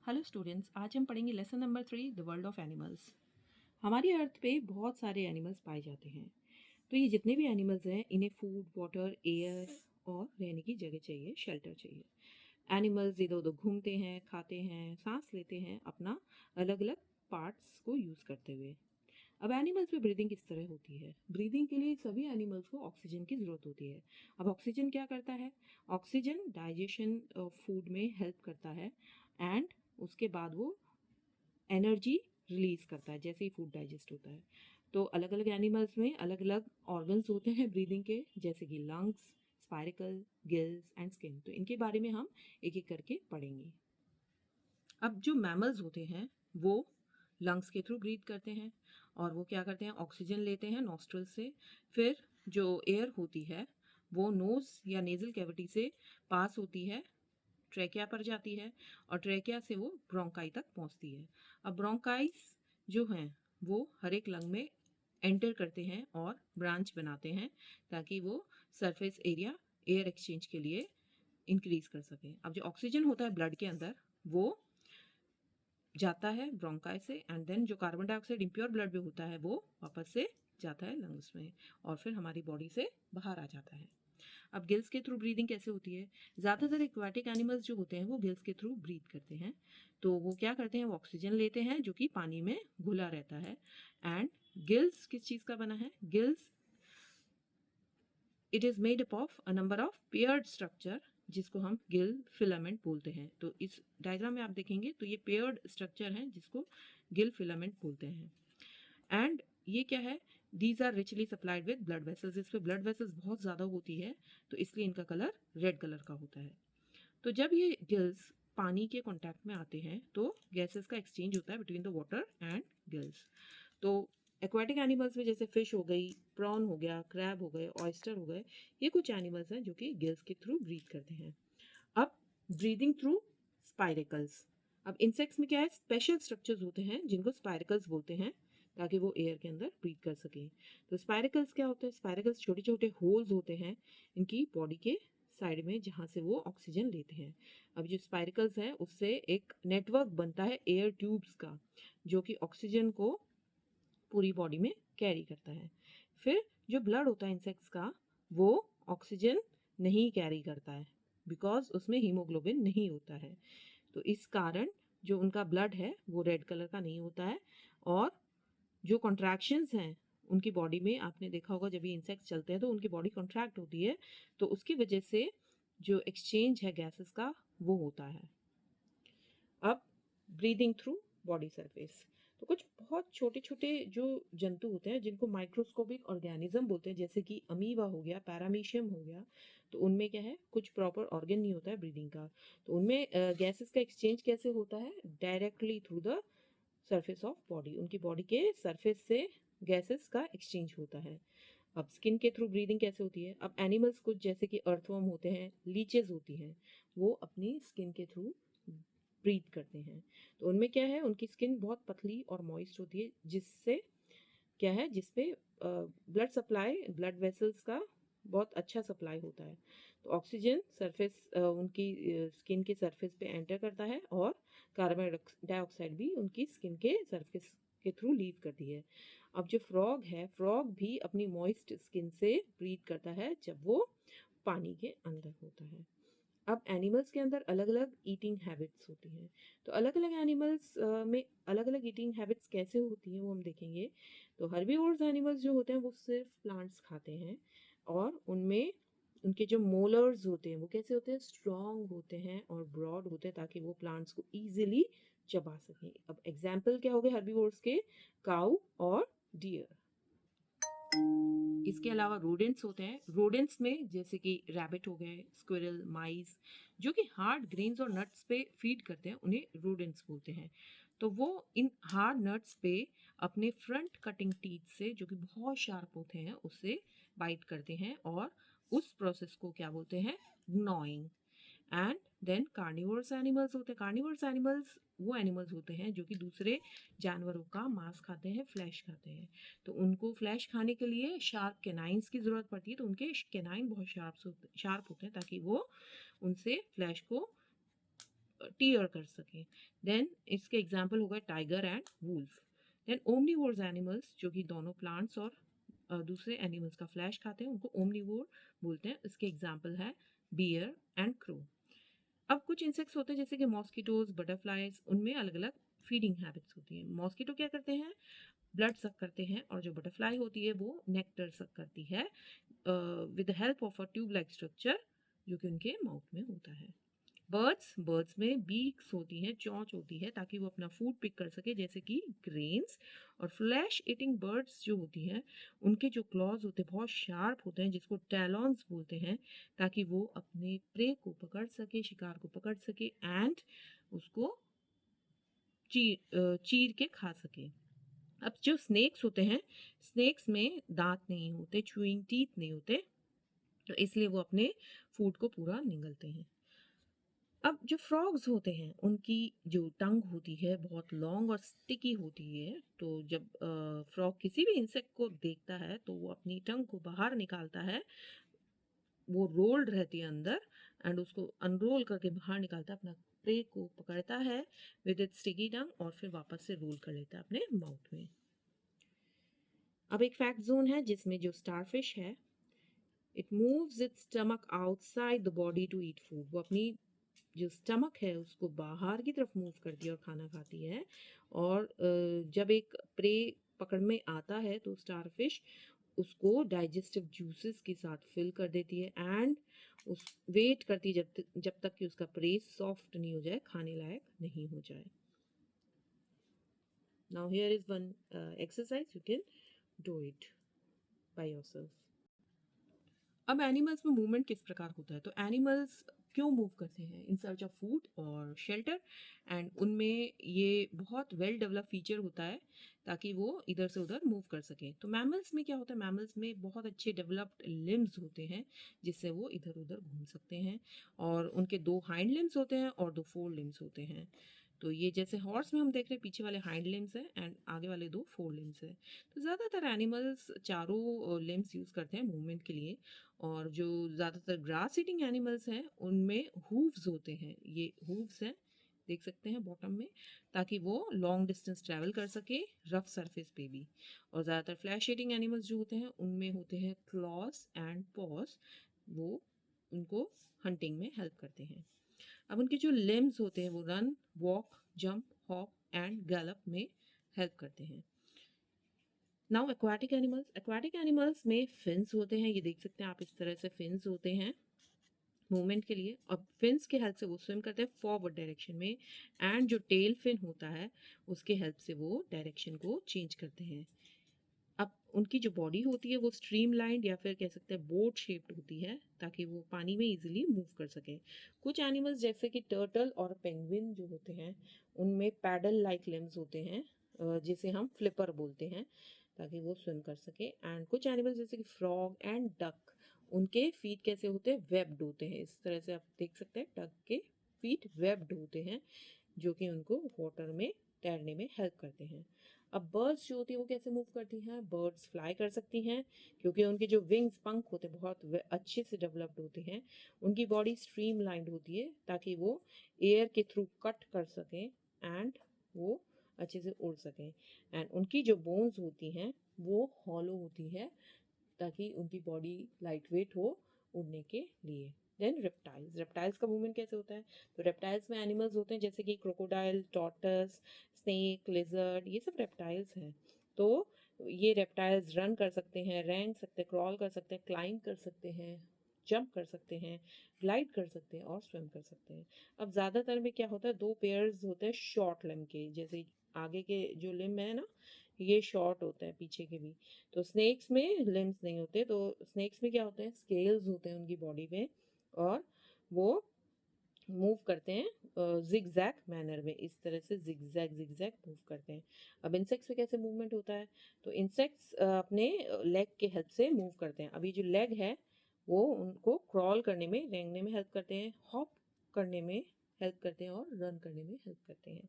Hello students, आज हम पढ़ेंगे lesson number 3 the world of animals. हमारी अर्थ पे बहुत सारे एनिमल्स पाए जाते हैं। तो ये जितने भी एनिमल्स हैं इन्हें फूड, वाटर, एयर और रहने की जगह चाहिए, शेल्टर चाहिए। एनिमल्स इधर उधर घूमते हैं, खाते हैं, सांस लेते हैं अपना अलग अलग पार्ट्स को यूज़ करते हुए। अब एनिमल्स में ब्रीदिंग किस तरह होती है? ब्रीदिंग के लिए सभी एनिमल्स को ऑक्सीजन की ज़रूरत होती है। अब ऑक्सीजन क्या करता है? ऑक्सीजन डाइजेशन फूड में हेल्प करता है एंड उसके बाद वो एनर्जी रिलीज करता है जैसे ही फूड डाइजेस्ट होता है। तो अलग अलग एनिमल्स में अलग अलग ऑर्गन्स होते हैं ब्रीदिंग के, जैसे कि lungs, spiracle, gills and skin. तो इनके बारे में हम एक एक करके पढ़ेंगे। अब जो मैमल्स होते हैं वो लंग्स के थ्रू ब्रीथ करते हैं और वो क्या करते हैं, ऑक्सीजन लेते हैं नॉस्ट्रल से। फिर जो एयर होती है वो नोज या नेजल कैविटी से पास होती है, ट्रेकिया पर जाती है और ट्रेकिया से वो ब्रोंकाई तक पहुंचती है। अब ब्रोंकाइस जो हैं वो हर एक लंग में एंटर करते हैं और ब्रांच बनाते हैं ताकि वो सरफेस एरिया एयर एक्सचेंज के लिए इंक्रीज कर सकें। अब जो ऑक्सीजन होता है ब्लड के अंदर वो जाता है ब्रोंकाई से एंड देन जो कार्बन डाइऑक्साइड इम्प्योर ब्लड में होता है वो वापस से जाता है लंग्स में और फिर हमारी बॉडी से बाहर आ जाता है। अब गिल्स के थ्रू ब्रीदिंग कैसे होती है? ज़्यादातर एक्वाटिक एनिमल्स जो होते हैं वो गिल्स के थ्रू ब्रीथ करते हैं। तो वो क्या करते हैं, वो ऑक्सीजन लेते हैं जो कि पानी में घुला रहता है। एंड गिल्स किस चीज़ का बना है? Gills it is made up of a number of paired structure जिसको हम गिल फिलामेंट बोलते हैं। तो इस डायग्राम में आप देखेंगे तो ये पेयर्ड स्ट्रक्चर हैं जिसको गिल फिलामेंट बोलते हैं। एंड ये क्या है? These are richly supplied with blood vessels. इस पे ब्लड वेसल्स बहुत ज़्यादा होती है तो इसलिए इनका कलर रेड कलर का होता है। तो जब ये गिल्स पानी के कांटेक्ट में आते हैं तो गैसेस का एक्सचेंज होता है between the water and gills. तो एक्वाटिक एनिमल्स में जैसे फिश हो गई, प्रॉन हो गया, क्रैब हो गए, ऑयस्टर हो गए, ये कुछ एनिमल्स हैं जो कि गिल्स के थ्रू ब्रीथ करते हैं। अब ब्रीदिंग थ्रू स्पाइरिकल्स। अब इंसेक्ट्स में क्या है, स्पेशल स्ट्रक्चर्स होते हैं जिनको स्पाइरिकल्स बोलते हैं ताकि वो एयर के अंदर ब्रीथ कर सकें। तो स्पाइरिकल्स क्या होते हैं? स्पाइरिकल्स छोटे छोटे होल्स होते हैं इनकी बॉडी के साइड में जहाँ से वो ऑक्सीजन लेते हैं। अब जो स्पाइरिकल्स हैं उससे एक नेटवर्क बनता है एयर ट्यूब्स का जो कि ऑक्सीजन को पूरी बॉडी में कैरी करता है। फिर जो ब्लड होता है इंसेक्ट्स का वो ऑक्सीजन नहीं कैरी करता है बिकॉज उसमें हीमोग्लोबिन नहीं होता है। तो इस कारण जो उनका ब्लड है वो रेड कलर का नहीं होता है और जो कॉन्ट्रैक्शंस हैं उनकी बॉडी में, आपने देखा होगा जब ये इंसेक्ट्स चलते हैं तो उनकी बॉडी कॉन्ट्रैक्ट होती है तो उसकी वजह से जो एक्सचेंज है गैसेस का वो होता है। अब ब्रीदिंग थ्रू बॉडी सरफेस। तो कुछ बहुत छोटे छोटे जो जंतु होते हैं जिनको माइक्रोस्कोपिक ऑर्गेनिज्म बोलते हैं, जैसे कि अमीबा हो गया, पैरामीशियम हो गया, तो उनमें क्या है, कुछ प्रॉपर ऑर्गन नहीं होता है ब्रीदिंग का। तो उनमें गैसेस का एक्सचेंज कैसे होता है? Directly through the surface of body. उनकी बॉडी के सरफेस से गैसेस का एक्सचेंज होता है। अब स्किन के थ्रू ब्रीदिंग कैसे होती है? अब एनिमल्स कुछ जैसे कि अर्थवर्म होते हैं, लीचेस होती हैं, वो अपनी स्किन के थ्रू ब्रीथ करते हैं। तो उनमें क्या है, उनकी स्किन बहुत पतली और मॉइस्ट होती है जिससे क्या है, जिसपे ब्लड सप्लाई, ब्लड वेसल्स का बहुत अच्छा सप्लाई होता है। तो ऑक्सीजन सरफेस उनकी स्किन के सरफेस पे एंटर करता है और कार्बन डाइऑक्साइड भी उनकी स्किन के सरफेस के थ्रू लीव करती है। अब जो फ्रॉग है, फ्रॉग भी अपनी मॉइस्ट स्किन से ब्रीथ करता है जब वो पानी के अंदर होता है। अब एनिमल्स के अंदर अलग अलग ईटिंग हैबिट्स होती हैं। तो अलग अलग एनिमल्स में अलग अलग ईटिंग हैबिट्स कैसे होती हैं वो हम देखेंगे। तो हर्बीवोर्स एनिमल्स जो होते हैं वो सिर्फ प्लांट्स खाते हैं और उनमें उनके जो मोलर्स होते हैं वो कैसे होते हैं, स्ट्रॉन्ग होते हैं और ब्रॉड होते हैं ताकि वो प्लांट्स को ईजिली चबा सकें। अब एग्जाम्पल क्या हो गए हर्बीवोर्स के? काऊ और डियर। इसके अलावा रोडेंट्स होते हैं। रोडेंट्स में जैसे कि रैबिट हो गए, स्क्विरल, माइस, जो कि हार्ड ग्रेन्स और नट्स पे फीड करते हैं, उन्हें रोडेंट्स बोलते हैं। तो वो इन हार्ड नट्स पे अपने फ्रंट कटिंग टीथ से, जो कि बहुत शार्प होते हैं, उससे बाइट करते हैं और उस प्रोसेस को क्या बोलते हैं? gnawing। And then carnivorous animals होते हैं। कार्निवोरस एनिमल्स वो एनिमल्स होते हैं जो कि दूसरे जानवरों का मांस खाते हैं, फ्लैश खाते हैं। तो उनको फ्लैश खाने के लिए शार्प कैनाइन्स की ज़रूरत पड़ती है। तो उनके कैनाइन बहुत शार्प होते हैं ताकि वो उनसे फ्लैश को टीयर कर सकें। देन इसके एग्जाम्पल हो गए tiger and wolf. Then omnivores animals, जो कि दोनों प्लांट्स और दूसरे एनिमल्स का फ्लैश खाते हैं, उनको ओमनीवोर बोलते हैं। इसके एग्जाम्पल है बियर एंड क्रो। अब कुछ इंसेक्ट्स होते हैं जैसे कि मॉस्किटोज, बटरफ्लाइज, उनमें अलग अलग फीडिंग हैबिट्स होती हैं। मॉस्किटो क्या करते हैं, ब्लड सक करते हैं, और जो बटरफ्लाई होती है वो नेक्टर सक करती है with the help of a tube like structure जो कि उनके माउथ में होता है। बर्ड्स में बीक्स होती हैं, चोंच होती है, ताकि वो अपना फूड पिक कर सके, जैसे कि ग्रेन्स। और फ्लैश ईटिंग बर्ड्स जो होती हैं, उनके जो क्लॉज होते हैं बहुत शार्प होते हैं, जिसको टैलॉन्स बोलते हैं, ताकि वो अपने प्रे को पकड़ सके, शिकार को पकड़ सके एंड उसको चीर के खा सके। अब जो स्नेक्स होते हैं, स्नेक्स में दांत नहीं होते, च्यूइंग टीथ नहीं होते, तो इसलिए वो अपने फूड को पूरा निगलते हैं। अब जो फ्रॉग्स होते हैं, उनकी जो टंग होती है बहुत लॉन्ग और स्टिकी होती है, तो जब फ्रॉग किसी भी इंसेक्ट को देखता है तो वो अपनी टंग को बाहर निकालता है, वो रोल्ड रहती है अंदर, एंड उसको अनरोल करके बाहर निकालता है, अपना प्रे को पकड़ता है विद इट्स स्टिकी टंग, और फिर वापस से रोल कर लेता है अपने माउथ में। अब एक फैक्ट जोन है जिसमें जो स्टारफिश है, it moves its stomach outside the body to eat food. वो अपनी जो स्टमक है उसको बाहर की तरफ मूव करती है और खाना खाती है। और जब एक प्रे पकड़ में आता है तो स्टारफिश उसको डाइजेस्टिव जूसेस के साथ फिल कर देती है, एंड उस वेट करती है जब तक कि उसका प्रे सॉफ्ट नहीं हो जाए, खाने लायक नहीं हो जाए। Now here is one exercise, you can do it by yourself. अब एनिमल्स में मूवमेंट किस प्रकार होता है, तो एनिमल्स क्यों मूव करते हैं, इन सर्च ऑफ फूड और शेल्टर, एंड उनमें ये बहुत वेल डेवलप फीचर होता है ताकि वो इधर से उधर मूव कर सकें। तो मैमल्स में क्या होता है, मैमल्स में बहुत अच्छे डेवलप्ड लिम्स होते हैं जिससे वो इधर उधर घूम सकते हैं, और उनके 2 हाइंड लिम्स होते हैं और 2 फोर लिम्स होते हैं। तो ये जैसे हॉर्स में हम देख रहे हैं, पीछे वाले हाइंड लिम्स हैं एंड आगे वाले 2 फोर लिम्स हैं। तो ज़्यादातर एनिमल्स चारों लिम्स यूज़ करते हैं मूवमेंट के लिए। और जो ज़्यादातर ग्रास ईटिंग एनिमल्स हैं उनमें हूव्स होते हैं, ये हूव्स हैं, देख सकते हैं बॉटम में, ताकि वो लॉन्ग डिस्टेंस ट्रैवल कर सके रफ सरफेस पे भी। और ज़्यादातर फ्लैश ईटिंग एनिमल्स जो होते हैं उनमें होते हैं क्लॉस एंड पॉज, वो उनको हंटिंग में हेल्प करते हैं। अब उनके जो लिम्स होते हैं वो run, walk, jump, hop and Gallup में हेल्प करते हैं। नाउ एक्वाटिक एनिमल्स में फिन्स होते हैं, ये देख सकते हैं आप, इस तरह से फिन्स होते हैं मूवमेंट के लिए। अब फिन्स के हेल्प से वो स्विम करते हैं फॉरवर्ड डायरेक्शन में, एंड जो टेल फिन होता है उसके हेल्प से वो डायरेक्शन को चेंज करते हैं। अब उनकी जो बॉडी होती है वो स्ट्रीमलाइंड या फिर कह सकते हैं बोट शेप्ड होती है, ताकि वो पानी में इजीली मूव कर सके। कुछ एनिमल्स जैसे कि टर्टल और पेंगुइन जो होते हैं उनमें पैडल लाइक लिम्स होते हैं, जिसे हम फ्लिपर बोलते हैं, ताकि वो स्विम कर सके। एंड कुछ एनिमल्स जैसे कि फ्रॉग एंड डक, उनके फीट कैसे होते हैं, वेब्ड होते हैं, इस तरह से आप देख सकते हैं डक के फीट वेब्ड होते हैं, जो कि उनको वाटर में तैरने में हेल्प करते हैं। अब बर्ड्स जो होती है वो कैसे मूव करती हैं, बर्ड्स फ्लाई कर सकती हैं क्योंकि उनके जो विंग्स, पंख होते हैं बहुत अच्छे से डेवलप्ड होते हैं। उनकी बॉडी स्ट्रीम लाइंड होती है ताकि वो एयर के थ्रू कट कर सकें एंड वो अच्छे से उड़ सकें। एंड उनकी जो बोन्स होती हैं वो हॉलो होती है ताकि उनकी बॉडी लाइट वेट हो उड़ने के लिए। देन रेप्टाइल्स का मूवमेंट कैसे होता है, तो रेप्टाइल्स में एनिमल्स होते हैं जैसे कि क्रोकोडाइल, टॉर्टस, स्नेक, लिजर्ड, ये सब रेप्टाइल्स हैं। तो ये रेप्टाइल्स रन कर सकते हैं, रेंग सकते हैं, क्रॉल कर सकते हैं, क्लाइंब कर सकते हैं, जंप कर सकते हैं, ग्लाइड कर सकते हैं और स्विम कर सकते हैं। अब ज़्यादातर में क्या होता है, 2 पेयर्स होते हैं शॉर्ट लिम्ब के, जैसे आगे के जो लिम्ब है ना ये शॉर्ट होते हैं, पीछे के भी। तो स्नेक्स में लिम्स नहीं होते, तो स्नेक्स में क्या होते हैं, स्केल्स होते हैं उनकी बॉडी में, और वो मूव करते हैं जिग जैग मैनर में, इस तरह से जिग जैग मूव करते हैं। अब इंसेक्ट्स में कैसे मूवमेंट होता है, तो इंसेक्ट्स अपने लेग के हेल्प से मूव करते हैं। अभी जो लेग है वो उनको क्रॉल करने में, रेंगने में हेल्प करते हैं, हॉप करने में हेल्प करते हैं और रन करने में हेल्प करते हैं।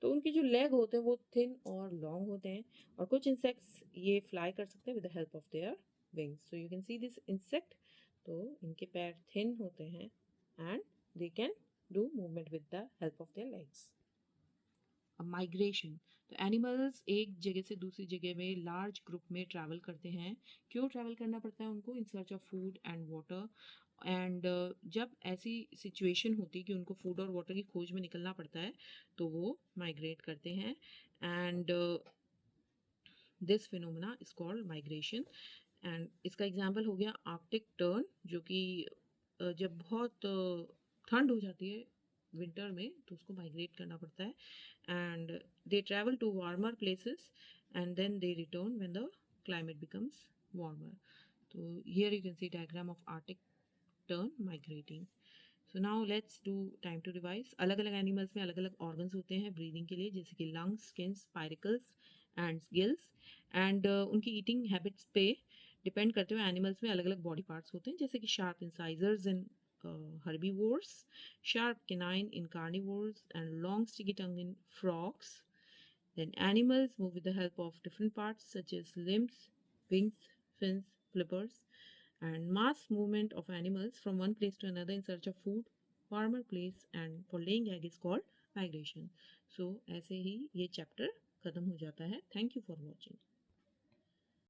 तो उनके जो लेग होते हैं वो थिन और लॉन्ग होते हैं, और कुछ इंसेक्ट्स ये फ्लाई कर सकते हैं with the help of their wings. So you can see this insect, तो इनके पैर थिन होते हैं and they can do movement with the help of their legs. Migration, तो एनिमल्स एक जगह से दूसरी जगह में लार्ज ग्रुप में ट्रैवल करते हैं। क्यों ट्रैवल करना पड़ता है उनको? In search of food and water. And जब ऐसी सिचुएशन होती है कि उनको फूड और वाटर की खोज में निकलना पड़ता है तो वो माइग्रेट करते हैं। And this phenomena is called migration. And इसका एग्जांपल हो गया आर्कटिक टर्न, जो कि जब बहुत ठंड हो जाती है विंटर में तो उसको माइग्रेट करना पड़ता है। And they travel to warmer places and then they return when the climate becomes warmer. तो here you can see diagram of arctic tern migrating. So now let's do time to revise. अलग अलग animals में अलग अलग organs होते हैं breathing के लिए, जैसे कि lungs, skin, spiracles and gills. And उनकी ईटिंग हैबिट्स पे डिपेंड करते हुए एनिमल्स में अलग अलग बॉडी पार्ट्स होते हैं, जैसे कि sharp incisors in herbivores, sharp canine in carnivores, and long sticky tongue in frogs. Then animals move with the help of different parts such as limbs, wings, fins, flippers, and mass movement of animals from one place to another in search of food, warmer place, and for laying egg is called migration. So ऐसे ही ये chapter खत्म हो जाता है. Thank you for watching.